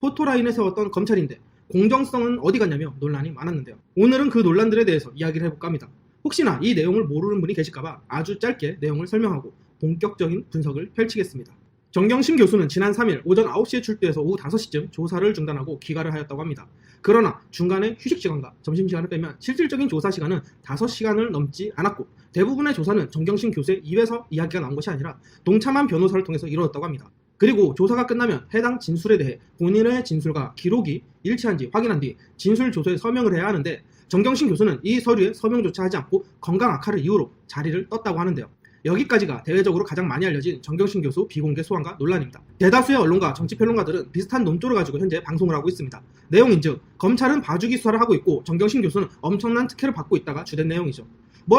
포토라인에 세웠던 검찰인데 공정성은 어디 갔냐며 논란이 많았는데요. 오늘은 그 논란들에 대해서 이야기를 해볼까 합니다. 혹시나 이 내용을 모르는 분이 계실까봐 아주 짧게 내용을 설명하고 본격적인 분석을 펼치겠습니다. 정경심 교수는 지난 3일 오전 9시에 출두해서 오후 5시쯤 조사를 중단하고 귀가를 하였다고 합니다. 그러나 중간에 휴식시간과 점심시간을 빼면 실질적인 조사 시간은 5시간을 넘지 않았고 대부분의 조사는 정경심 교수의 입에서 이야기가 나온 것이 아니라 동참한 변호사를 통해서 이루어졌다고 합니다. 그리고 조사가 끝나면 해당 진술에 대해 본인의 진술과 기록이 일치한지 확인한 뒤 진술 조서에 서명을 해야 하는데 정경심 교수는 이 서류에 서명조차 하지 않고 건강 악화를 이유로 자리를 떴다고 하는데요. 여기까지가 대외적으로 가장 많이 알려진 정경심 교수 비공개 소환과 논란입니다. 대다수의 언론과 정치평론가들은 비슷한 논조를 가지고 현재 방송을 하고 있습니다. 내용인즉 검찰은 봐주기 수사를 하고 있고 정경심 교수는 엄청난 특혜를 받고 있다가 주된 내용이죠.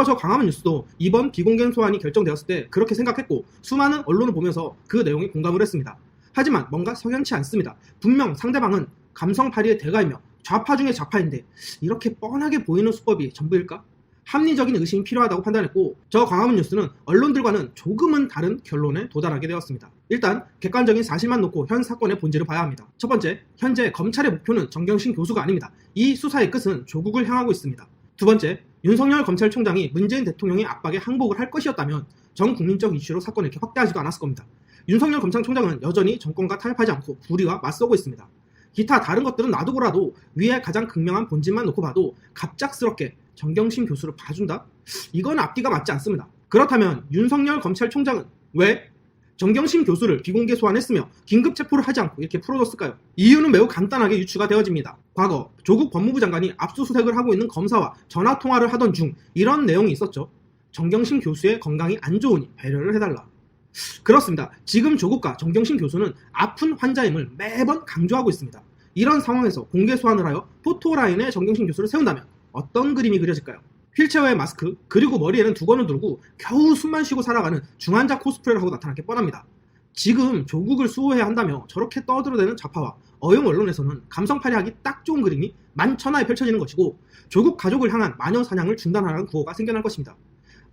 저 광화문 뉴스도 이번 비공개 소환이 결정되었을 때 그렇게 생각했고 수많은 언론을 보면서 그 내용에 공감을 했습니다. 하지만 뭔가 석연치 않습니다. 분명 상대방은 감성파리의 대가이며 좌파 중에 좌파인데 이렇게 뻔하게 보이는 수법이 전부일까? 합리적인 의심이 필요하다고 판단했고 저 광화문 뉴스는 언론들과는 조금은 다른 결론에 도달하게 되었습니다. 일단 객관적인 사실만 놓고 현 사건의 본질을 봐야 합니다. 첫 번째, 현재 검찰의 목표는 정경심 교수가 아닙니다. 이 수사의 끝은 조국을 향하고 있습니다. 두 번째, 윤석열 검찰총장이 문재인 대통령의 압박에 항복을 할 것이었다면 전 국민적 이슈로 사건을 이렇게 확대하지도 않았을 겁니다. 윤석열 검찰총장은 여전히 정권과 타협하지 않고 불의와 맞서고 있습니다. 기타 다른 것들은 놔두고라도 위에 가장 극명한 본질만 놓고 봐도 갑작스럽게 정경심 교수를 봐준다? 이건 앞뒤가 맞지 않습니다. 그렇다면 윤석열 검찰총장은 왜 정경심 교수를 비공개 소환했으며 긴급 체포를 하지 않고 이렇게 풀어줬을까요? 이유는 매우 간단하게 유추가 되어집니다. 과거 조국 법무부 장관이 압수수색을 하고 있는 검사와 전화통화를 하던 중 이런 내용이 있었죠. 정경심 교수의 건강이 안 좋으니 배려를 해달라. 그렇습니다. 지금 조국과 정경심 교수는 아픈 환자임을 매번 강조하고 있습니다. 이런 상황에서 공개 소환을 하여 포토라인에 정경심 교수를 세운다면 어떤 그림이 그려질까요? 휠체어에 마스크, 그리고 머리에는 두건을 두르고 겨우 숨만 쉬고 살아가는 중환자 코스프레를 하고 나타날 게 뻔합니다. 지금 조국을 수호해야 한다며 저렇게 떠들어대는 좌파와 어용 언론에서는 감성파리하기 딱 좋은 그림이 만천하에 펼쳐지는 것이고 조국 가족을 향한 마녀 사냥을 중단하라는 구호가 생겨날 것입니다.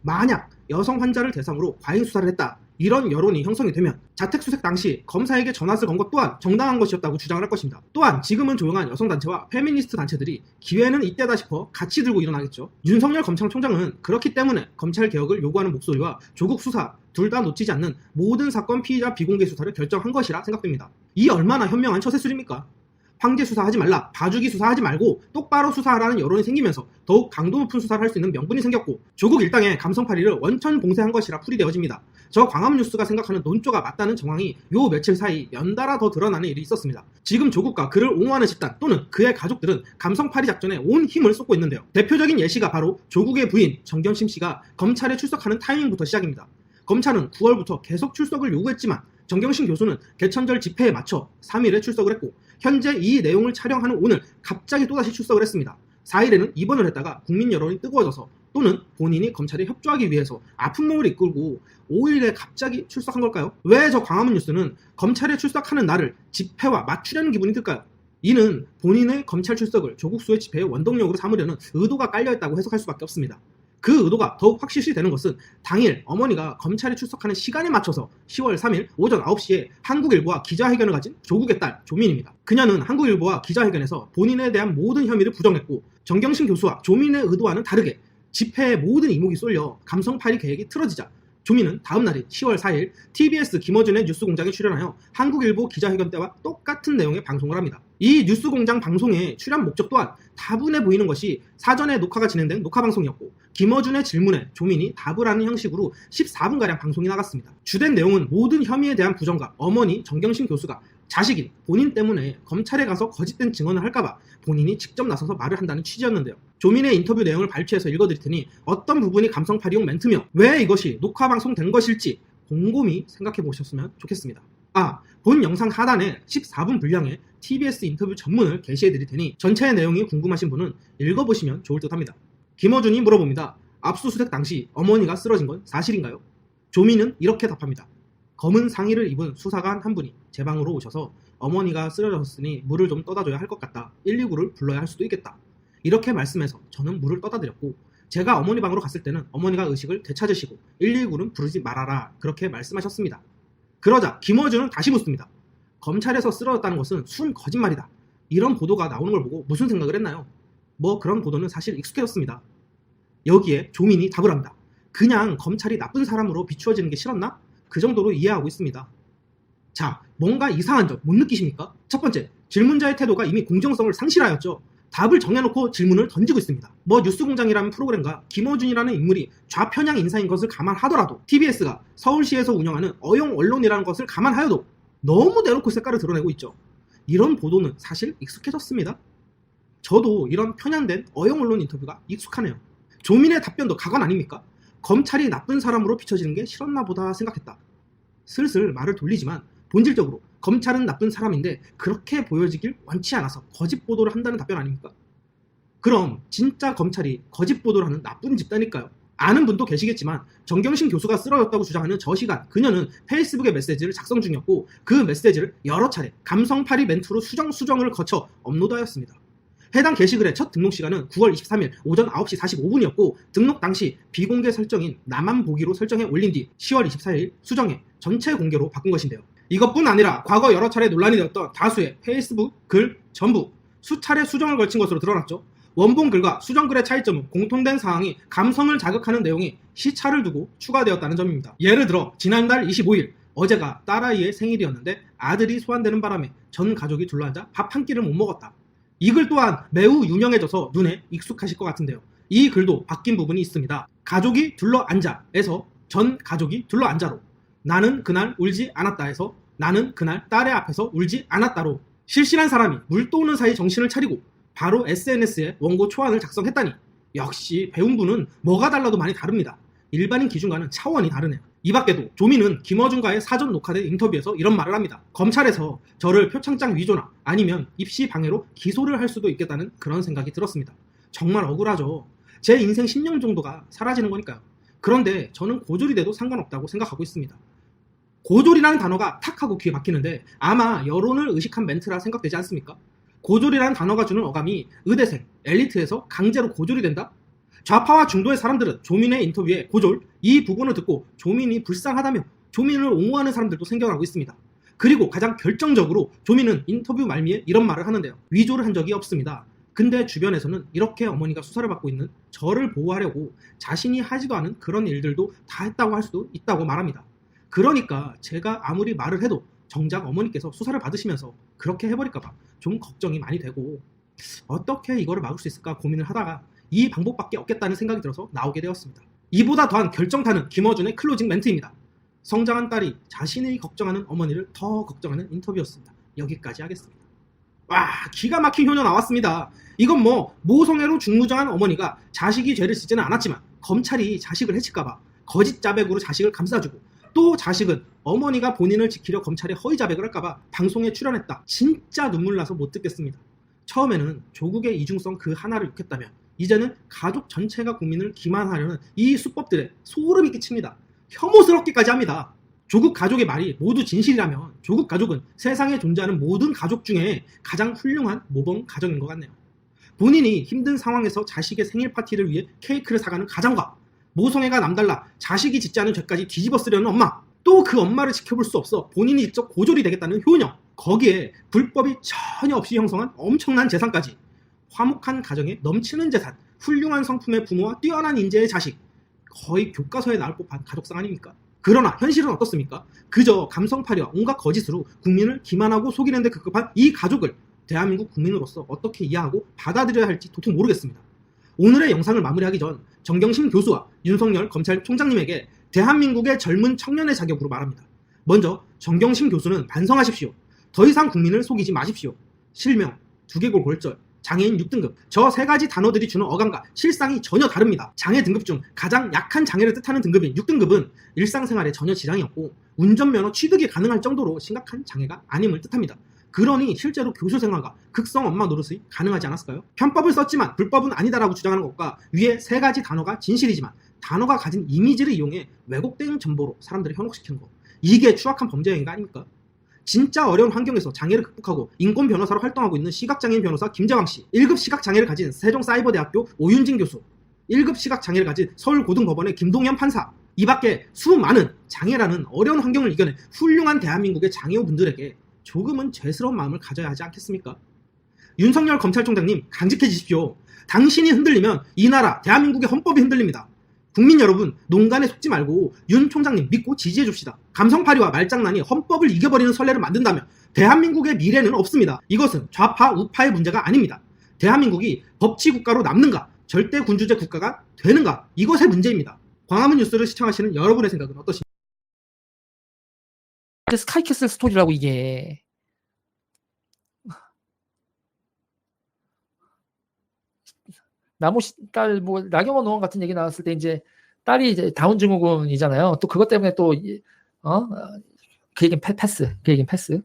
만약 여성 환자를 대상으로 과잉 수사를 했다, 이런 여론이 형성이 되면 자택수색 당시 검사에게 전화를 건 것 또한 정당한 것이었다고 주장을 할 것입니다. 또한 지금은 조용한 여성단체와 페미니스트 단체들이 기회는 이때다 싶어 같이 들고 일어나겠죠. 윤석열 검찰총장은 그렇기 때문에 검찰개혁을 요구하는 목소리와 조국 수사 둘 다 놓치지 않는 모든 사건 피의자 비공개 수사를 결정한 것이라 생각됩니다. 이 얼마나 현명한 처세술입니까? 황제 수사하지 말라, 봐주기 수사하지 말고 똑바로 수사하라는 여론이 생기면서 더욱 강도 높은 수사를 할 수 있는 명분이 생겼고 조국 일당의 감성파리를 원천 봉쇄한 것이라 풀이되어집니다. 저 광화문 뉴스가 생각하는 논조가 맞다는 정황이 요 며칠 사이 연달아 더 드러나는 일이 있었습니다. 지금 조국과 그를 옹호하는 집단 또는 그의 가족들은 감성파리 작전에 온 힘을 쏟고 있는데요. 대표적인 예시가 바로 조국의 부인 정경심 씨가 검찰에 출석하는 타이밍부터 시작입니다. 검찰은 9월부터 계속 출석을 요구했지만 정경심 교수는 개천절 집회에 맞춰 3일에 출석을 했고 현재 이 내용을 촬영하는 오늘 갑자기 또다시 출석을 했습니다. 4일에는 입원을 했다가 국민 여론이 뜨거워져서 또는 본인이 검찰에 협조하기 위해서 아픈 몸을 이끌고 5일에 갑자기 출석한 걸까요? 왜 저 광화문 뉴스는 검찰에 출석하는 날을 집회와 맞추려는 기분이 들까요? 이는 본인의 검찰 출석을 조국 수의 집회의 원동력으로 삼으려는 의도가 깔려있다고 해석할 수밖에 없습니다. 그 의도가 더욱 확실시 되는 것은 당일 어머니가 검찰에 출석하는 시간에 맞춰서 10월 3일 오전 9시에 한국일보와 기자회견을 가진 조국의 딸 조민입니다. 그녀는 한국일보와 기자회견에서 본인에 대한 모든 혐의를 부정했고 정경심 교수와 조민의 의도와는 다르게 집회의 모든 이목이 쏠려 감성파리 계획이 틀어지자 조민은 다음 날인 10월 4일 TBS 김어준의 뉴스공장에 출연하여 한국일보 기자회견 때와 똑같은 내용의 방송을 합니다. 이 뉴스공장 방송의 출연 목적 또한 다분해 보이는 것이 사전에 녹화가 진행된 녹화방송이었고 김어준의 질문에 조민이 답을 하는 형식으로 14분가량 방송이 나갔습니다. 주된 내용은 모든 혐의에 대한 부정과 어머니 정경심 교수가 자식인 본인 때문에 검찰에 가서 거짓된 증언을 할까봐 본인이 직접 나서서 말을 한다는 취지였는데요. 조민의 인터뷰 내용을 발췌해서 읽어드릴 테니 어떤 부분이 감성파리용 멘트며 왜 이것이 녹화방송된 것일지 곰곰이 생각해 보셨으면 좋겠습니다. 본 영상 하단에 14분 분량의 TBS 인터뷰 전문을 게시해 드릴 테니 전체의 내용이 궁금하신 분은 읽어보시면 좋을 듯 합니다. 김어준이 물어봅니다. 압수수색 당시 어머니가 쓰러진 건 사실인가요? 조민은 이렇게 답합니다. 검은 상의를 입은 수사관 한 분이 제 방으로 오셔서 어머니가 쓰러졌으니 물을 좀 떠다줘야 할 것 같다. 119를 불러야 할 수도 있겠다. 이렇게 말씀해서 저는 물을 떠다 드렸고 제가 어머니 방으로 갔을 때는 어머니가 의식을 되찾으시고 119는 부르지 말아라 그렇게 말씀하셨습니다. 그러자 김어준은 다시 묻습니다. 검찰에서 쓰러졌다는 것은 순 거짓말이다. 이런 보도가 나오는 걸 보고 무슨 생각을 했나요? 뭐 그런 보도는 사실 익숙해졌습니다. 여기에 조민이 답을 합니다. 그냥 검찰이 나쁜 사람으로 비추어지는 게 싫었나? 그 정도로 이해하고 있습니다. 자, 뭔가 이상한 점 못 느끼십니까? 첫 번째, 질문자의 태도가 이미 공정성을 상실하였죠. 답을 정해놓고 질문을 던지고 있습니다. 뭐 뉴스공장이라는 프로그램과 김어준이라는 인물이 좌편향 인사인 것을 감안하더라도 TBS가 서울시에서 운영하는 어용 언론이라는 것을 감안하여도 너무 대놓고 색깔을 드러내고 있죠. 이런 보도는 사실 익숙해졌습니다. 저도 이런 편향된 어용 언론 인터뷰가 익숙하네요. 조민의 답변도 가관 아닙니까? 검찰이 나쁜 사람으로 비춰지는 게 싫었나 보다 생각했다. 슬슬 말을 돌리지만 본질적으로 검찰은 나쁜 사람인데 그렇게 보여지길 원치 않아서 거짓 보도를 한다는 답변 아닙니까? 그럼 진짜 검찰이 거짓 보도를 하는 나쁜 집단일까요? 아는 분도 계시겠지만 정경심 교수가 쓰러졌다고 주장하는 저 시간 그녀는 페이스북에 메시지를 작성 중이었고 그 메시지를 여러 차례 감성팔이 멘트로 수정을 거쳐 업로드하였습니다. 해당 게시글의 첫 등록 시간은 9월 23일 오전 9시 45분이었고 등록 당시 비공개 설정인 나만 보기로 설정해 올린 뒤 10월 24일 수정해 전체 공개로 바꾼 것인데요. 이것뿐 아니라 과거 여러 차례 논란이 되었던 다수의 페이스북 글 전부 수차례 수정을 걸친 것으로 드러났죠. 원본 글과 수정 글의 차이점은 공통된 사항이 감성을 자극하는 내용이 시차를 두고 추가되었다는 점입니다. 예를 들어 지난달 25일 어제가 딸아이의 생일이었는데 아들이 소환되는 바람에 전 가족이 둘러앉아 밥 한 끼를 못 먹었다. 이 글 또한 매우 유명해져서 눈에 익숙하실 것 같은데요. 이 글도 바뀐 부분이 있습니다. 가족이 둘러앉아에서 전 가족이 둘러앉아로 나는 그날 울지 않았다에서 나는 그날 딸의 앞에서 울지 않았다로 실실한 사람이 물 떠오는 사이 정신을 차리고 바로 SNS에 원고 초안을 작성했다니 역시 배운 분은 뭐가 달라도 많이 다릅니다. 일반인 기준과는 차원이 다르네요. 이 밖에도 조민은 김어준과의 사전 녹화된 인터뷰에서 이런 말을 합니다. 검찰에서 저를 표창장 위조나 아니면 입시 방해로 기소를 할 수도 있겠다는 그런 생각이 들었습니다. 정말 억울하죠. 제 인생 10년 정도가 사라지는 거니까요. 그런데 저는 고졸이 돼도 상관없다고 생각하고 있습니다. 고졸이라는 단어가 탁 하고 귀에 박히는데 아마 여론을 의식한 멘트라 생각되지 않습니까? 고졸이라는 단어가 주는 어감이 의대생, 엘리트에서 강제로 고졸이 된다? 좌파와 중도의 사람들은 조민의 인터뷰에 고졸, 이 부분을 듣고 조민이 불쌍하다며 조민을 옹호하는 사람들도 생겨나고 있습니다. 그리고 가장 결정적으로 조민은 인터뷰 말미에 이런 말을 하는데요. 위조를 한 적이 없습니다. 근데 주변에서는 이렇게 어머니가 수사를 받고 있는 저를 보호하려고 자신이 하지도 않은 그런 일들도 다 했다고 할 수도 있다고 말합니다. 그러니까 제가 아무리 말을 해도 정작 어머니께서 수사를 받으시면서 그렇게 해버릴까봐 좀 걱정이 많이 되고 어떻게 이거를 막을 수 있을까 고민을 하다가 이 방법밖에 없겠다는 생각이 들어서 나오게 되었습니다. 이보다 더한 결정타는 김어준의 클로징 멘트입니다. 성장한 딸이 자신이 걱정하는 어머니를 더 걱정하는 인터뷰였습니다. 여기까지 하겠습니다. 와, 기가 막힌 효녀 나왔습니다. 이건 뭐 모성애로 중무정한 어머니가 자식이 죄를 짓지는 않았지만 검찰이 자식을 해칠까봐 거짓 자백으로 자식을 감싸주고 또 자식은 어머니가 본인을 지키려 검찰에 허위 자백을 할까봐 방송에 출연했다. 진짜 눈물 나서 못 듣겠습니다. 처음에는 조국의 이중성 그 하나를 욕했다면 이제는 가족 전체가 국민을 기만하려는 이 수법들에 소름이 끼칩니다. 혐오스럽기까지 합니다. 조국 가족의 말이 모두 진실이라면 조국 가족은 세상에 존재하는 모든 가족 중에 가장 훌륭한 모범 가정인 것 같네요. 본인이 힘든 상황에서 자식의 생일 파티를 위해 케이크를 사가는 가장과 모성애가 남달라 자식이 짓지 않은 죄까지 뒤집어 쓰려는 엄마, 또 그 엄마를 지켜볼 수 없어 본인이 직접 고졸이 되겠다는 효녀, 거기에 불법이 전혀 없이 형성한 엄청난 재산까지, 화목한 가정에 넘치는 재산, 훌륭한 성품의 부모와 뛰어난 인재의 자식, 거의 교과서에 나올 법한 가족상 아닙니까? 그러나 현실은 어떻습니까? 그저 감성팔이와 온갖 거짓으로 국민을 기만하고 속이는 데 급급한 이 가족을 대한민국 국민으로서 어떻게 이해하고 받아들여야 할지 도통 모르겠습니다. 오늘의 영상을 마무리하기 전 정경심 교수와 윤석열 검찰총장님에게 대한민국의 젊은 청년의 자격으로 말합니다. 먼저 정경심 교수는 반성하십시오. 더 이상 국민을 속이지 마십시오. 실명, 두개골 골절, 장애인 6등급, 저 세 가지 단어들이 주는 어감과 실상이 전혀 다릅니다. 장애 등급 중 가장 약한 장애를 뜻하는 등급인 6등급은 일상생활에 전혀 지장이 없고 운전면허 취득이 가능할 정도로 심각한 장애가 아님을 뜻합니다. 그러니 실제로 교수 생활과 극성 엄마 노릇이 가능하지 않았을까요? 편법을 썼지만 불법은 아니다라고 주장하는 것과 위에 세 가지 단어가 진실이지만 단어가 가진 이미지를 이용해 왜곡된 정보로 사람들을 현혹시키는 것, 이게 추악한 범죄 행위가 아닙니까? 진짜 어려운 환경에서 장애를 극복하고 인권 변호사로 활동하고 있는 시각장애인 변호사 김재왕 씨, 1급 시각장애를 가진 세종사이버대학교 오윤진 교수, 1급 시각장애를 가진 서울고등법원의 김동현 판사, 이 밖에 수많은 장애라는 어려운 환경을 이겨낸 훌륭한 대한민국의 장애우분들에게 조금은 죄스러운 마음을 가져야 하지 않겠습니까? 윤석열 검찰총장님, 강직해지십시오. 당신이 흔들리면 이 나라 대한민국의 헌법이 흔들립니다. 국민 여러분, 농간에 속지 말고 윤 총장님 믿고 지지해 줍시다. 감성파리와 말장난이 헌법을 이겨버리는 선례를 만든다면 대한민국의 미래는 없습니다. 이것은 좌파 우파의 문제가 아닙니다. 대한민국이 법치국가로 남는가, 절대 군주제 국가가 되는가, 이것의 문제입니다. 광화문 뉴스를 시청하시는 여러분의 생각은 어떠십니까? 스카이캐슬 스토리라고 이게. 나머지 딸 뭐 나경원 의원 같은 얘기 나왔을 때 이제 딸이 이제 다운 증후군이잖아요. 또 그것 때문에 또 그 얘기는 패스. 그 얘기는 패스.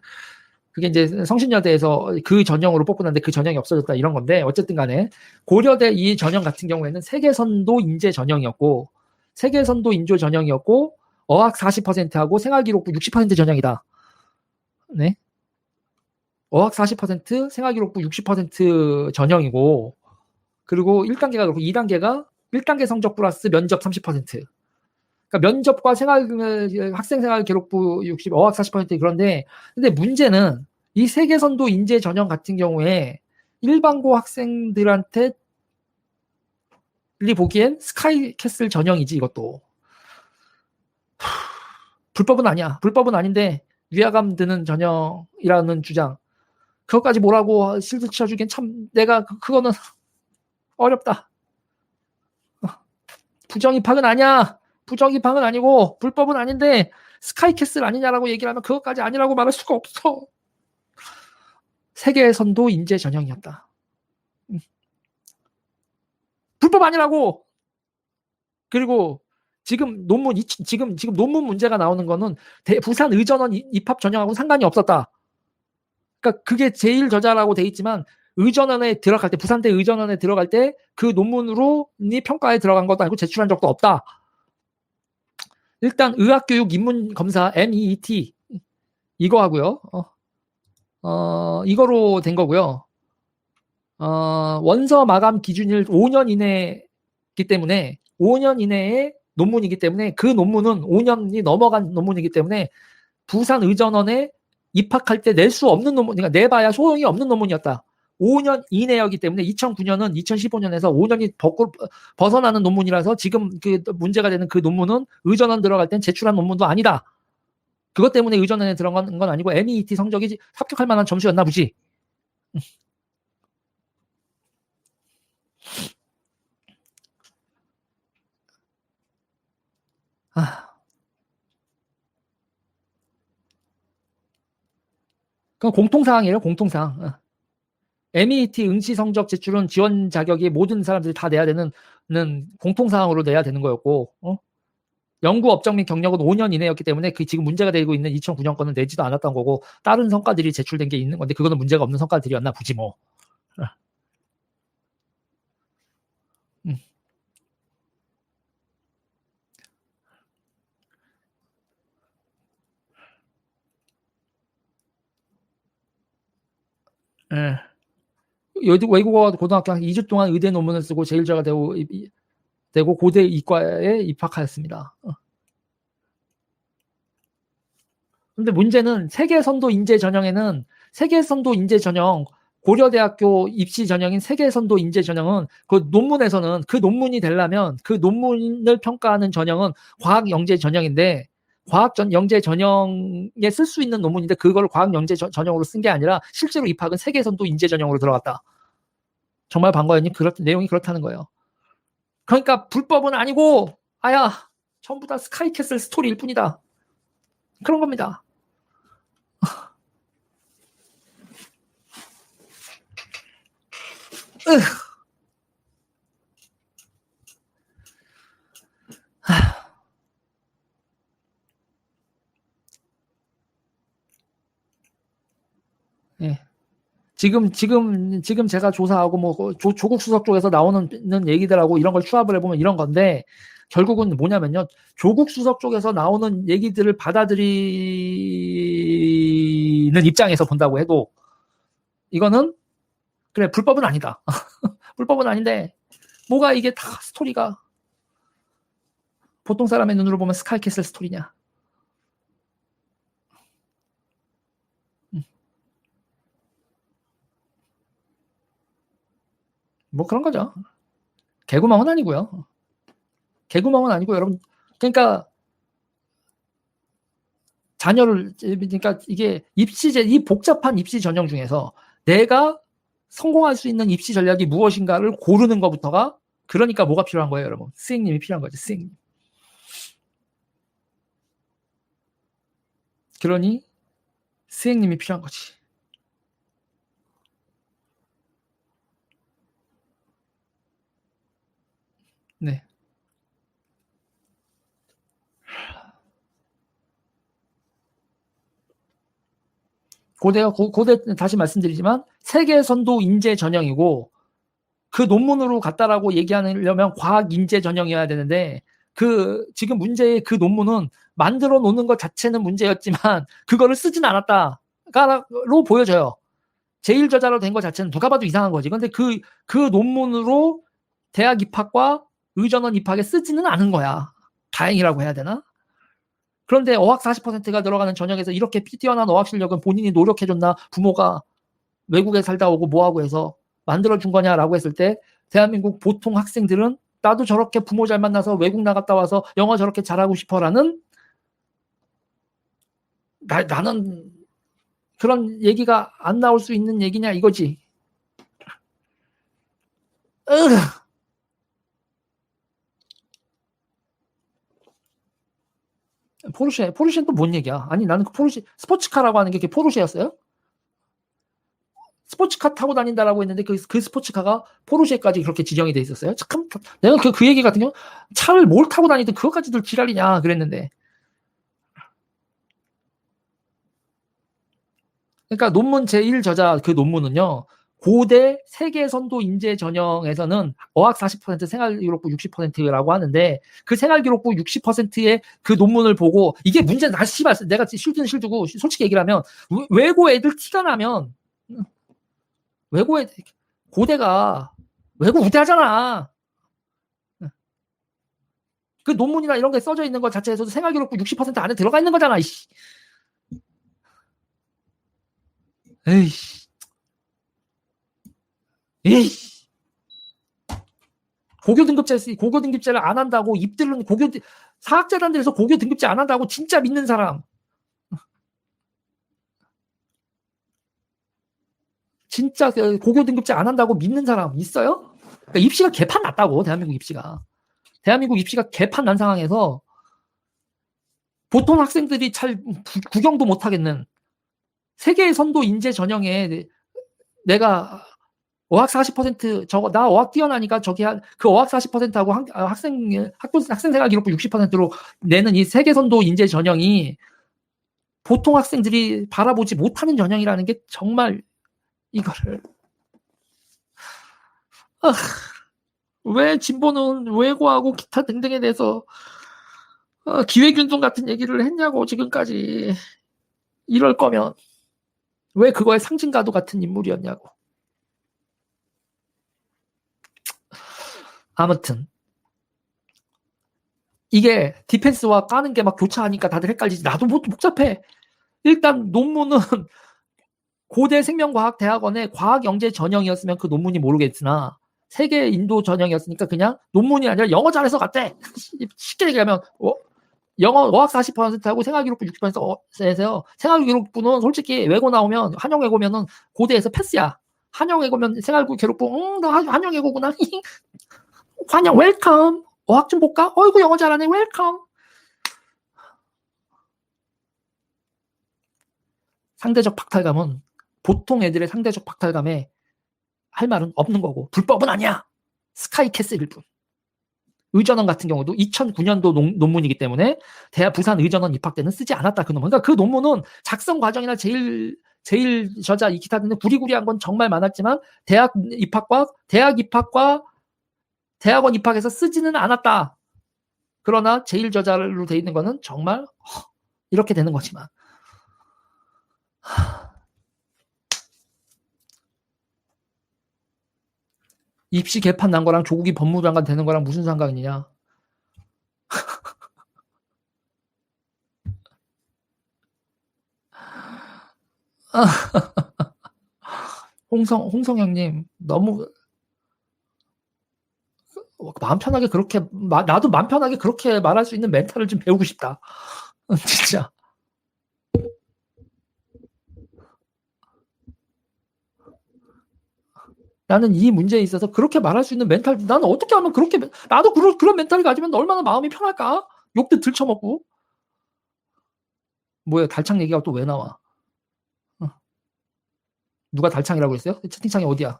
그게 이제 성신여대에서 그 전형으로 뽑고났는데 그 전형이 없어졌다 이런 건데 어쨌든 간에 고려대 이 전형 같은 경우에는 세계선도 인재 전형이었고 세계선도 인조 전형이었고 어학 40%하고 생활기록부 60% 전형이다. 네. 어학 40%, 생활기록부 60% 전형이고 그리고 1단계가 그렇고 2단계가 1단계 성적 플러스 면접 30%. 그러니까 면접과 학생 생활 기록부 60, 어학 40% 그런데 근데 문제는 이 세계선도 인재 전형 같은 경우에 일반고 학생들한테 보기엔 스카이캐슬 전형이지 이것도. 불법은 아니야. 불법은 아닌데 위화감 드는 전형이라는 주장. 그것까지 뭐라고 실드 쳐주기엔 참 내가 그거는 어렵다. 부정입학은 아니야. 부정입학은 아니고 불법은 아닌데 스카이캐슬 아니냐라고 얘기를 하면 그것까지 아니라고 말할 수가 없어. 세계선도 인재 전형이었다. 불법 아니라고. 그리고 지금 논문 지금 논문 문제가 나오는 거는 부산 의전원 입학 전형하고 상관이 없었다. 그러니까 그게 제일 저자라고 돼 있지만 의전원에 들어갈 때 부산대 의전원에 들어갈 때 그 논문으로 평가에 들어간 것도 아니고 제출한 적도 없다. 일단 의학교육 입문검사 MEET 이거 하고요. 이거로 된 거고요. 원서 마감 기준일 5년 이내이기 때문에 5년 이내의 논문이기 때문에 그 논문은 5년이 넘어간 논문이기 때문에 부산 의전원에 입학할 때 낼 수 없는 논문, 그러니까 내봐야 소용이 없는 논문이었다. 5년 이내였기 때문에 2009년은 2015년에서 5년이 벗어나는 논문이라서 지금 그 문제가 되는 그 논문은 의전원 들어갈 땐 제출한 논문도 아니다. 그것 때문에 의전원에 들어간 건 아니고 MET 성적이 합격할 만한 점수였나 보지. 그건 공통사항이에요. 공통사항. MET 응시 성적 제출은 지원 자격이 모든 사람들이 다 내야 되는 공통사항으로 내야 되는 거였고 연구 업적 및 경력은 5년 이내였기 때문에 그 지금 문제가 되고 있는 2009년 거는 내지도 않았던 거고 다른 성과들이 제출된 게 있는 건데 그거는 문제가 없는 성과들이었나 보지 뭐. 외국어 고등학교 한 2주 동안 의대 논문을 쓰고 제일자가 되고 고대 이과에 입학하였습니다. 근데 문제는 세계선도 인재 전형에는 세계선도 인재 전형 고려대학교 입시 전형인 세계선도 인재 전형은 그 논문에서는 그 논문이 되려면 그 논문을 평가하는 전형은 과학 영재 전형인데 과학 영재 전형에 쓸 수 있는 논문인데 그걸 과학 영재 전형으로 쓴 게 아니라 실제로 입학은 세계선도 인재 전형으로 들어갔다. 정말 반가워요. 내용이 그렇다는 거예요. 그러니까 불법은 아니고 전부 다 스카이캐슬 스토리일 뿐이다. 그런 겁니다. 예. 지금 제가 조사하고 뭐 조국 수석 쪽에서 나오는 얘기들하고 이런 걸 추합을 해보면 이런 건데 결국은 뭐냐면요. 조국 수석 쪽에서 나오는 얘기들을 받아들이는 입장에서 본다고 해도 이거는 그래 불법은 아니다. 불법은 아닌데 뭐가 이게 다 스토리가 보통 사람의 눈으로 보면 스카이캐슬 스토리냐. 뭐 그런 거죠. 개구멍은 아니고요. 개구멍은 아니고 여러분 그러니까 자녀를 그러니까 이게 입시제 이 복잡한 입시 전형 중에서 내가 성공할 수 있는 입시 전략이 무엇인가를 고르는 것부터가 그러니까 뭐가 필요한 거예요, 여러분? 스승님이 필요한 거죠, 스승님. 그러니 스승님이 필요한 거지. 네. 고대 다시 말씀드리지만 세계 선도 인재 전형이고 그 논문으로 갔다라고 얘기하려면 과학 인재 전형이어야 되는데 그 지금 문제의 그 논문은 만들어 놓는 것 자체는 문제였지만 그거를 쓰진 않았다로 보여져요. 제1저자로 된 것 자체는 누가 봐도 이상한 거지. 근데 그 논문으로 대학 입학과 의전원 입학에 쓰지는 않은 거야. 다행이라고 해야 되나? 그런데 어학 40%가 들어가는 전형에서 이렇게 뛰어난 어학 실력은 본인이 노력해줬나 부모가 외국에 살다 오고 뭐하고 해서 만들어준 거냐라고 했을 때 대한민국 보통 학생들은 나도 저렇게 부모 잘 만나서 외국 나갔다 와서 영어 저렇게 잘하고 싶어라는 나는 그런 얘기가 안 나올 수 있는 얘기냐 이거지. 포르쉐는 또 뭔 얘기야? 아니 나는 그 포르쉐 스포츠카라고 하는 게 그게 포르쉐였어요? 스포츠카 타고 다닌다라고 했는데 그 스포츠카가 포르쉐까지 그렇게 지정이 돼 있었어요? 참 내가 그 얘기 같은 경우 차를 뭘 타고 다니든 그것까지도 지랄이냐 그랬는데. 그러니까 논문 제1저자 그 논문은요. 고대 세계 선도 인재 전형에서는 어학 40% 생활기록부 60%라고 하는데 그 생활기록부 60%의 그 논문을 보고 이게 문제는 나 씨발 내가 실드는 실드고 솔직히 얘기를 하면 외고 애들 티가 나면 외고 애들 고대가 외고 우대하잖아. 그 논문이나 이런 게 써져 있는 것 자체에서도 생활기록부 60% 안에 들어가 있는 거잖아. 이씨. 에이씨. 에이씨. 고교 등급제를 안 한다고 입들은 사학재단들에서 고교 등급제 안 한다고 진짜 믿는 사람. 진짜 고교 등급제 안 한다고 믿는 사람 있어요? 그러니까 입시가 개판 났다고 대한민국 입시가 개판 난 상황에서 보통 학생들이 잘 구경도 못 하겠는 세계 선도 인재 전형에 내가 어학 40% 저거 나 어학 뛰어나니까 저기 그 어학 40%하고 학생 생활 기록부 60%로 내는 이 세계 선도 인재 전형이 보통 학생들이 바라보지 못하는 전형이라는 게 정말 이거를 왜 진보는 외고하고 기타 등등에 대해서 기회균등 같은 얘기를 했냐고 지금까지. 이럴 거면 왜 그거의 상징가도 같은 인물이었냐고. 아무튼 이게 디펜스와 까는 게 막 교차하니까 다들 헷갈리지. 나도 복잡해. 일단 논문은 고대 생명과학대학원의 과학영재 전형이었으면 그 논문이 모르겠으나 세계 인도 전형이었으니까 그냥 논문이 아니라 영어 잘해서 갔대. 쉽게 얘기하면 영어 어학 40%하고 생활기록부 60%에서요. 생활기록부는 솔직히 외고 나오면 한영외고면은 고대에서 패스야. 한영외고면 생활기록부 너 한영외고구나. 환영 웰컴. 어학 좀 볼까? 어이구 영어 잘하네. 웰컴. 상대적 박탈감은 보통 애들의 상대적 박탈감에 할 말은 없는 거고 불법은 아니야. 스카이캐슬일 뿐. 의전원 같은 경우도 2009년도 논문이기 때문에 대학 부산 의전원 입학 때는 쓰지 않았다 그 논문. 그러니까 그 논문은 작성 과정이나 제일 저자 이 기타 등등 구리구리한 건 정말 많았지만 대학 입학과 대학원 입학에서 쓰지는 않았다. 그러나 제일 저자로 돼 있는 거는 정말 이렇게 되는 거지만 입시 개판 난 거랑 조국이 법무장관 되는 거랑 무슨 상관이냐. 홍성형님 너무 마음 편하게 그렇게 나도 마음 편하게 그렇게 말할 수 있는 멘탈을 좀 배우고 싶다. 진짜. 나는 이 문제에 있어서 그렇게 말할 수 있는 멘탈, 나는 어떻게 하면 그렇게, 나도 그런 멘탈을 가지면 얼마나 마음이 편할까? 욕도 들쳐먹고. 뭐야, 달창 얘기가 또 왜 나와? 누가 달창이라고 했어요? 채팅창이 어디야?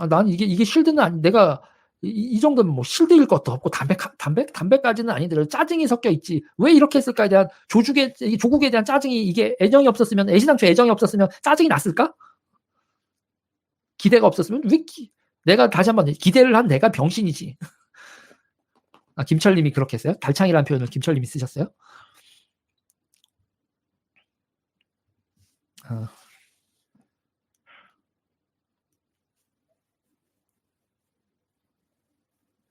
난 이게 실드는 아니, 내가 이 정도면 뭐 실드일 것도 없고 담배까지는 아니더라도 짜증이 섞여 있지. 왜 이렇게 했을까에 대한 조국에 대한 짜증이, 이게 애정이 없었으면, 애시당초 애정이 없었으면 짜증이 났을까? 기대가 없었으면 내가 다시 한번 기대를 한 내가 병신이지. 김철님이 그렇게 했어요? 달창이라는 표현을 김철님이 쓰셨어요?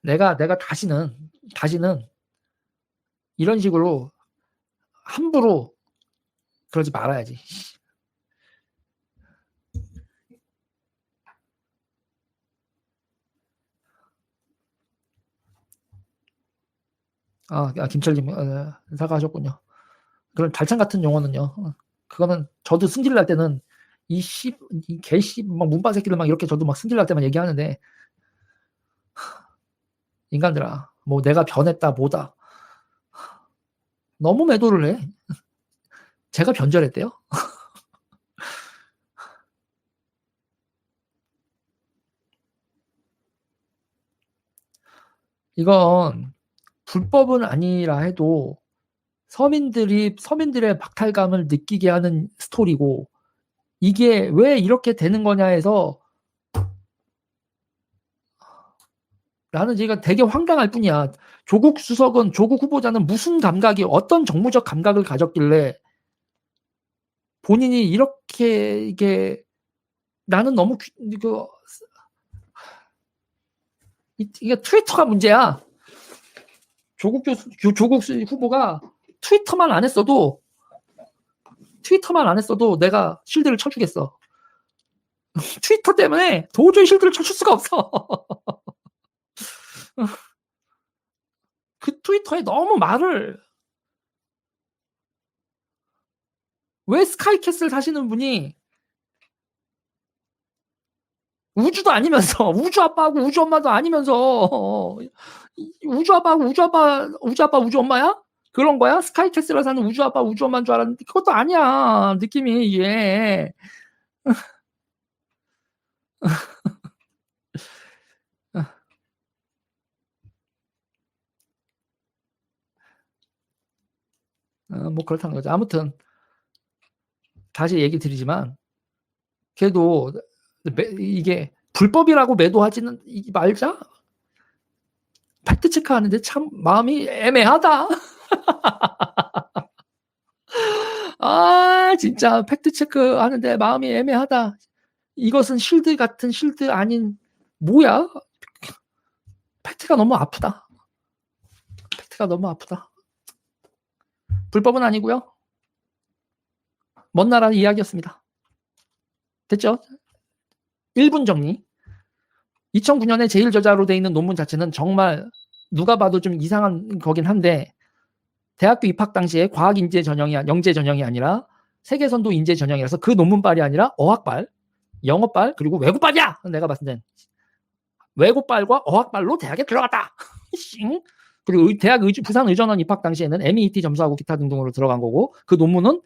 내가 다시는 이런 식으로 함부로 그러지 말아야지. 김철님 사과하셨군요. 그런 달창 같은 용어는요. 그거는 저도 승질 날 때는 이 개씨 막 문바 새끼들 막 이렇게 저도 막 승질 날 때만 얘기하는데, 인간들아, 뭐 내가 변했다 뭐다, 너무 매도를 해. 제가 변절했대요. 이건 불법은 아니라 해도 서민들의 박탈감을 느끼게 하는 스토리고, 이게 왜 이렇게 되는 거냐 해서 나는 제가 되게 황당할 뿐이야. 조국 후보자는 무슨 감각이, 어떤 정무적 감각을 가졌길래 본인이 이렇게, 이게 나는 너무 이게 트위터가 문제야. 조국 후보가 트위터만 안 했어도 내가 실드를 쳐주겠어. 트위터 때문에 도저히 실드를 쳐줄 수가 없어. 그 트위터에 너무 왜 스카이캐슬 사시는 분이 우주도 아니면서, 우주 아빠하고 우주 엄마도 아니면서, 우주 아빠하고 우주 아빠 우주 엄마야? 그런 거야? 스카이캐슬에 사는 우주 아빠 우주 엄마인 줄 알았는데 그것도 아니야. 느낌이 이게. 뭐 그렇다는 거죠. 아무튼 다시 얘기 드리지만, 그래도 이게 불법이라고 매도하지는 말자. 팩트 체크하는데 참 마음이 애매하다. 진짜 팩트 체크하는데 마음이 애매하다. 이것은 실드 같은 실드 아닌, 뭐야? 팩트가 너무 아프다. 불법은 아니고요. 먼 나라 이야기였습니다. 됐죠? 1분 정리. 2009년에 제1저자로 돼 있는 논문 자체는 정말 누가 봐도 좀 이상한 거긴 한데, 대학교 입학 당시에 과학 인재 전형이, 영재 전형이 아니라 세계선도 인재 전형이라서 그 논문빨이 아니라 어학빨, 영어빨, 그리고 외국빨이야. 내가 봤을 땐 외국빨과 어학빨로 대학에 들어갔다. 그리고 부산 의전원 입학 당시에는 MET 점수하고 기타 등등으로 들어간 거고, 그 논문은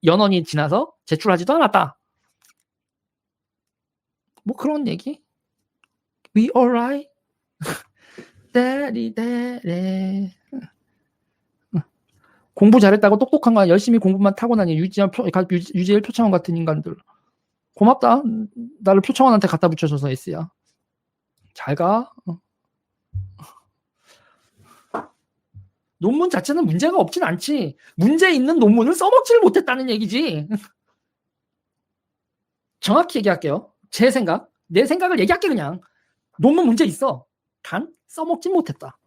연원이 지나서 제출하지도 않았다. 뭐 그런 얘기? We alright? 데리데레. 공부 잘했다고 똑똑한 거야. 열심히 공부만 타고나니 유지일 표창원 같은 인간들. 고맙다. 나를 표창원한테 갖다 붙여줘서 S야. 잘 가. 논문 자체는 문제가 없진 않지. 문제 있는 논문을 써먹지를 못했다는 얘기지. 정확히 얘기할게요. 내 생각을 얘기할게. 그냥 논문 문제 있어. 단 써먹진 못했다.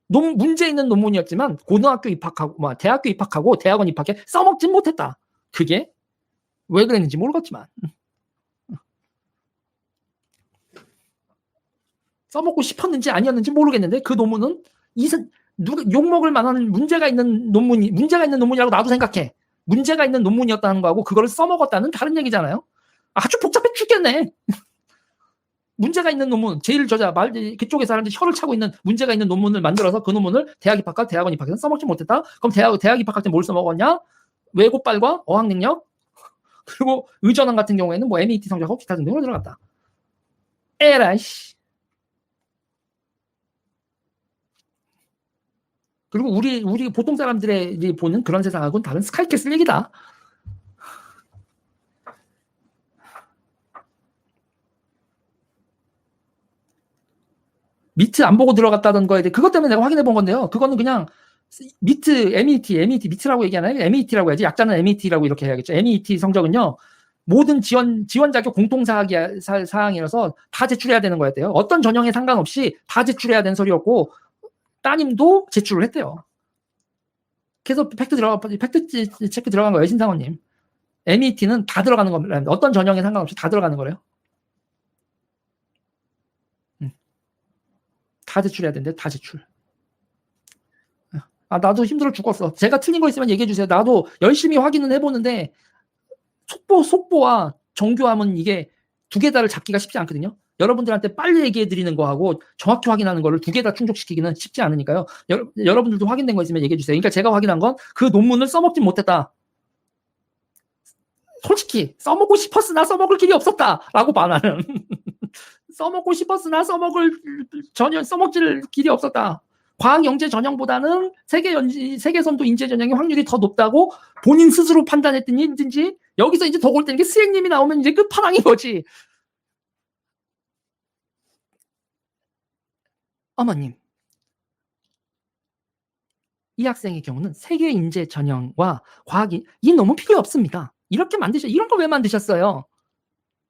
문제 있는 논문이었지만 고등학교 입학하고 대학교 입학하고 대학원 입학해 써먹진 못했다. 그게 왜 그랬는지 모르겠지만 써먹고 싶었는지 아니었는지 모르겠는데 그 논문은 누가 욕먹을 만한 문제가 있는 논문이라고 나도 생각해. 문제가 있는 논문이었다는 거하고 그걸 써먹었다는 다른 얘기잖아요. 아주 복잡해 죽겠네. 문제가 있는 논문, 제일 그쪽에 사람들이 혀를 차고 있는 문제가 있는 논문을 만들어서 그 논문을 대학 입학과 대학원 입학해서 써먹지 못했다. 그럼 대학 입학할 때 뭘 써먹었냐? 외고빨과 어학 능력, 그리고 의전원 같은 경우에는 뭐 MET 성적하고 기타 등등으로 들어갔다. 에라이씨. 그리고 우리 보통 사람들이 보는 그런 세상하고는 다른 스카이캐슬 얘기다. 미트 안 보고 들어갔다던 거에 대해 그것 때문에 내가 확인해 본 건데요. 그거는 그냥 MET 미트라고 얘기하나요? MET라고 해야지. 약자는 MET라고 이렇게 해야겠죠. MET 성적은요. 모든 지원 자격 공통 사항이라서 다 제출해야 되는 거였대요. 어떤 전형에 상관없이 다 제출해야 되는 소리였고 따님도 제출을 했대요. 그래서 팩트 체크 들어간 거예요, 신상원님. MET는 다 들어가는 겁니다. 어떤 전형에 상관없이 다 들어가는 거래요. 다 제출해야 되는데 다 제출. 나도 힘들어 죽었어. 제가 틀린 거 있으면 얘기해 주세요. 나도 열심히 확인은 해보는데 속보와 정교함은 이게 두 개 다를 잡기가 쉽지 않거든요. 여러분들한테 빨리 얘기해 드리는 거하고 정확히 확인하는 거를 두 개 다 충족시키기는 쉽지 않으니까요. 여러분들도 확인된 거 있으면 얘기해 주세요. 그러니까 제가 확인한 건 그 논문을 써먹지 못했다. 솔직히 써먹고 싶었으나 써먹을 길이 없었다라고 봐 나는. 써먹고 싶었으나 써먹질 길이 없었다. 과학영재 전형보다는 세계선도 인재 전형의 확률이 더 높다고 본인 스스로 판단했든지 여기서 이제 더 골 때는 게 스행님이 나오면 이제 끝판왕인 거지. 어머님, 이 학생의 경우는 세계 인재 전형과 과학이 너무 필요 없습니다. 이렇게 이런 거 왜 만드셨어요?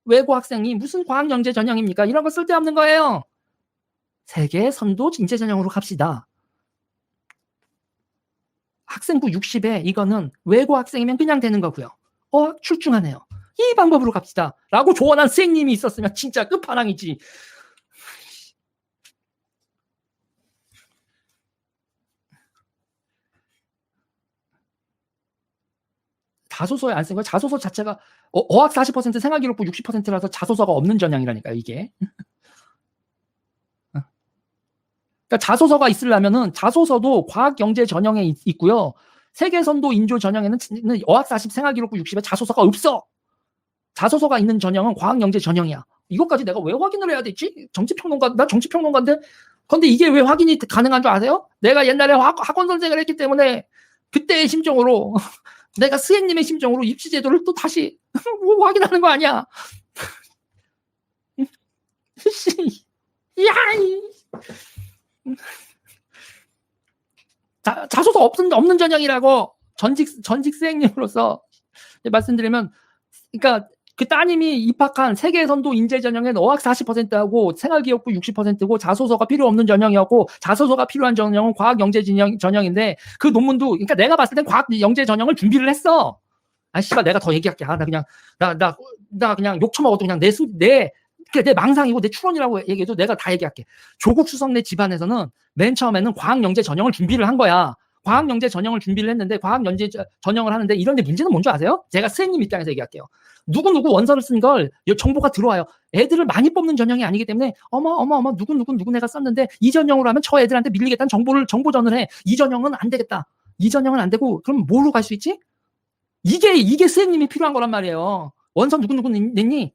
외고 학생이 무슨 과학영재 전형입니까? 이런 거 쓸데없는 거예요. 세계 선도 인재 전형으로 갑시다. 학생부 60에 이거는 외고 학생이면 그냥 되는 거고요. 출중하네요. 이 방법으로 갑시다. 라고 조언한 선생님이 있었으면 진짜 끝판왕이지. 자소서에 안 쓴 거야. 자소서 자체가 어학 40% 생활기록부 60%라서 자소서가 없는 전형이라니까요. 이게. 그러니까 자소서가 있으려면은 자소서도 과학경제 전형에 있고요. 세계선도 인조 전형에는 어학 40 생활기록부 60에 자소서가 없어. 자소서가 있는 전형은 과학경제 전형이야. 이것까지 내가 왜 확인을 해야 되지? 난 정치평론가인데. 근데 이게 왜 확인이 가능한 줄 아세요? 내가 옛날에 학원 선생을 했기 때문에 그때의 심정으로 내가 스행님의 심정으로 입시제도를 또 다시 확인하는 거 아니야? 자소서 없는 전형이라고 전직 스행님으로서 말씀드리면, 그러니까 그 따님이 입학한 세계선도 인재 전형엔 어학 40%하고 생활기억부 60%고 자소서가 필요 없는 전형이었고 자소서가 필요한 전형은 과학영재 전형인데 그 논문도, 그러니까 내가 봤을 땐 과학영재 전형을 준비를 했어. 씨발 내가 더 얘기할게. 나 그냥 욕 처먹어도 그냥 내 망상이고 내 추론이라고 얘기해도 내가 다 얘기할게. 조국 수석네 집안에서는 맨 처음에는 과학영재 전형을 준비를 한 거야. 과학영재 전형을 준비를 했는데 과학영재 전형을 하는데 이런데 문제는 뭔지 아세요? 제가 선생님 입장에서 얘기할게요. 누구 원서를 쓴 걸 정보가 들어와요. 애들을 많이 뽑는 전형이 아니기 때문에 어머 누구 내가 썼는데 이 전형으로 하면 저 애들한테 밀리겠다는 정보전을 해. 이 전형은 안 되겠다. 이 전형은 안 되고 그럼 뭐로 갈 수 있지? 이게 선생님이 필요한 거란 말이에요. 원서 누구 냈니?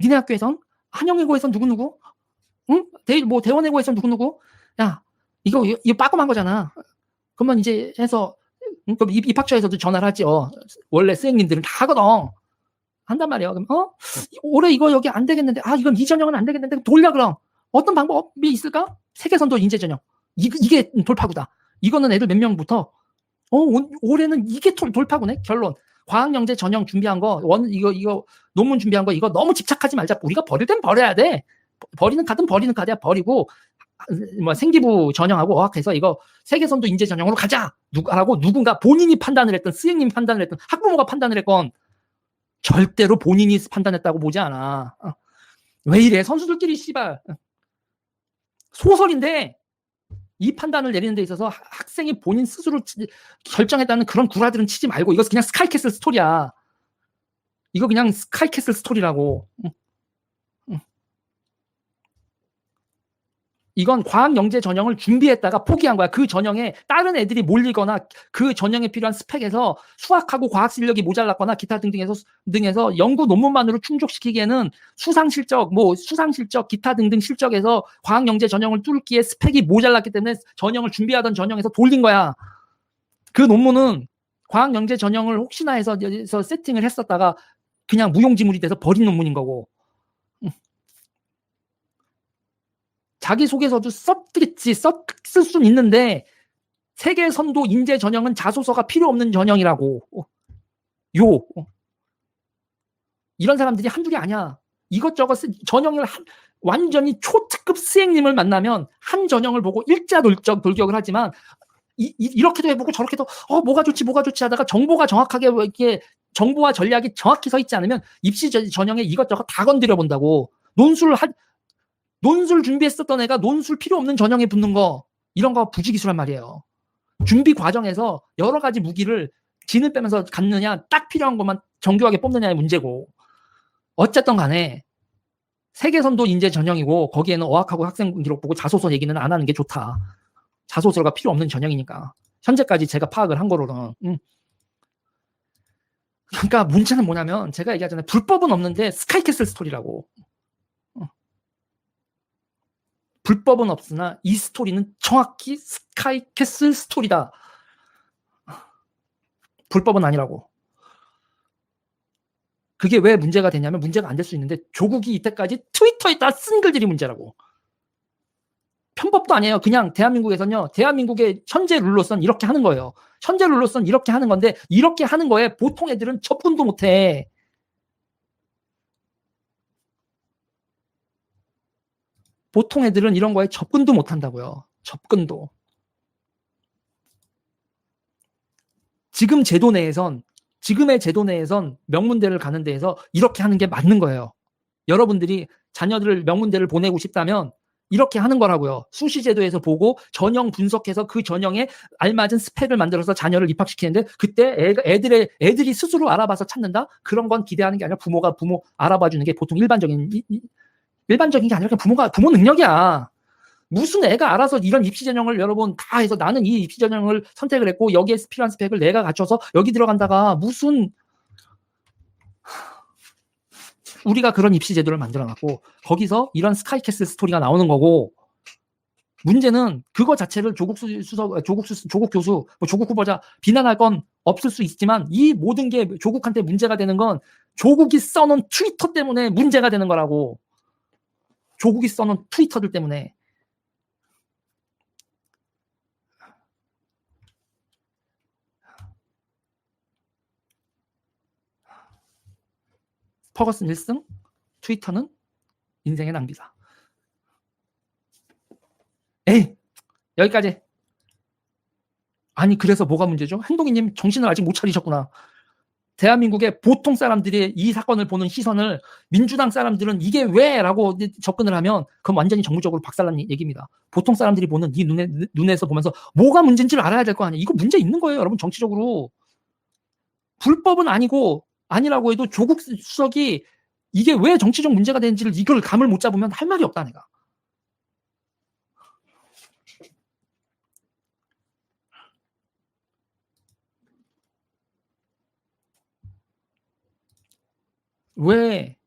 니네 학교에선? 한영예고에선 누구? 응? 대원예고에선 누구? 야, 이거 빠끔한 거잖아. 그러면 이제 해서 그럼 입학처에서도 전화를 하지. 원래 선생님들은 다 하거든. 한단 말이에요. 그럼 올해 이거 여기 안 되겠는데, 이건 이 전형은 안 되겠는데 돌려. 그럼 어떤 방법이 있을까? 세계선도 인재 전형. 이게 돌파구다. 이거는 애들 몇 명부터 올해는 이게 돌파구네. 결론. 과학영재 전형 준비한 거, 이거 논문 준비한 거, 이거 너무 집착하지 말자. 우리가 버릴 땐 버려야 돼. 버리는 카드야. 버리고 생기부 전형하고 어학해서 이거 세계선도 인재 전형으로 가자. 누군가 본인이 판단을 했던, 스님이 판단을 했던, 학부모가 판단을 했건 절대로 본인이 판단했다고 보지 않아. 왜 이래? 선수들끼리 씨발 소설인데 이 판단을 내리는 데 있어서 학생이 본인 스스로 결정했다는 그런 구라들은 치지 말고 이거 그냥 스카이캐슬 스토리야. 이거 그냥 스카이캐슬 스토리라고. 이건 과학영재 전형을 준비했다가 포기한 거야. 그 전형에 다른 애들이 몰리거나 그 전형에 필요한 스펙에서 수학하고 과학 실력이 모자랐거나 기타 등등해서 연구 논문만으로 충족시키기에는 수상 실적, 기타 등등 실적에서 과학영재 전형을 뚫기에 스펙이 모자랐기 때문에 전형을 준비하던 전형에서 돌린 거야. 그 논문은 과학영재 전형을 혹시나 해서 세팅을 했었다가 그냥 무용지물이 돼서 버린 논문인 거고. 자기소개서도 썼겠지, 쓸 수는 있는데 세계 선도 인재 전형은 자소서가 필요 없는 전형이라고. 이런 사람들이 한둘이 아니야. 이것저것 전형을 완전히 초특급 스행님을 만나면 한 전형을 보고 일자돌격을 하지만 이렇게도 해보고 저렇게도 뭐가 좋지 하다가 정보가 정확하게 이렇게 정보와 전략이 정확히 서 있지 않으면 입시 전형에 이것저것 다 건드려 본다고. 논술 준비했었던 애가 논술 필요 없는 전형에 붙는 거, 이런 거 부지기수란 말이에요. 준비 과정에서 여러 가지 무기를 진을 빼면서 갖느냐, 딱 필요한 것만 정교하게 뽑느냐의 문제고. 어쨌든 간에 세계선도 인재 전형이고 거기에는 어학하고 학생 기록 보고 자소서 얘기는 안 하는 게 좋다. 자소서가 필요 없는 전형이니까. 현재까지 제가 파악을 한 거로는. 그러니까 문제는 뭐냐면 제가 얘기하잖아요. 불법은 없는데 스카이캐슬 스토리라고. 불법은 없으나 이 스토리는 정확히 스카이캐슬 스토리다. 불법은 아니라고. 그게 왜 문제가 되냐면 문제가 안 될 수 있는데 조국이 이때까지 트위터에다 쓴 글들이 문제라고. 편법도 아니에요. 그냥 대한민국에서는요. 대한민국의 현재 룰로선 이렇게 하는 거예요. 현재 룰로선 이렇게 하는 건데 이렇게 하는 거에 보통 애들은 접근도 못해. 보통 애들은 이런 거에 접근도 못한다고요. 접근도. 지금의 제도 내에선 명문대를 가는 데에서 이렇게 하는 게 맞는 거예요. 여러분들이 자녀들을 명문대를 보내고 싶다면 이렇게 하는 거라고요. 수시제도에서 보고 전형 분석해서 그 전형에 알맞은 스펙을 만들어서 자녀를 입학시키는데 그때 애들이 스스로 알아봐서 찾는다? 그런 건 기대하는 게 아니라 부모 알아봐 주는 게 보통 일반적인 게 아니라 부모 능력이야. 무슨 애가 알아서 이런 입시 전형을 여러분 다 해서 나는 이 입시 전형을 선택을 했고 여기에 필요한 스펙을 내가 갖춰서 여기 들어간다가 무슨 우리가 그런 입시 제도를 만들어놨고 거기서 이런 스카이캐슬 스토리가 나오는 거고 문제는 그거 자체를 조국 교수, 조국 후보자 비난할 건 없을 수 있지만 이 모든 게 조국한테 문제가 되는 건 조국이 써놓은 트위터 때문에 문제가 되는 거라고. 조국이 써놓은 트위터들 때문에. 퍼거슨 1승, 트위터는 인생의 낭비다. 에이, 여기까지. 아니 그래서 뭐가 문제죠? 행동이님 정신을 아직 못 차리셨구나. 대한민국의 보통 사람들이 이 사건을 보는 시선을 민주당 사람들은 이게 왜? 라고 접근을 하면 그건 완전히 정무적으로 박살난 얘기입니다. 보통 사람들이 보는 이 눈에서 보면서 뭐가 문제인지를 알아야 될 거 아니에요. 이거 문제 있는 거예요. 여러분 정치적으로. 불법은 아니라고 해도 조국 수석이 이게 왜 정치적 문제가 되는지를 이걸 감을 못 잡으면 할 말이 없다 내가. 왜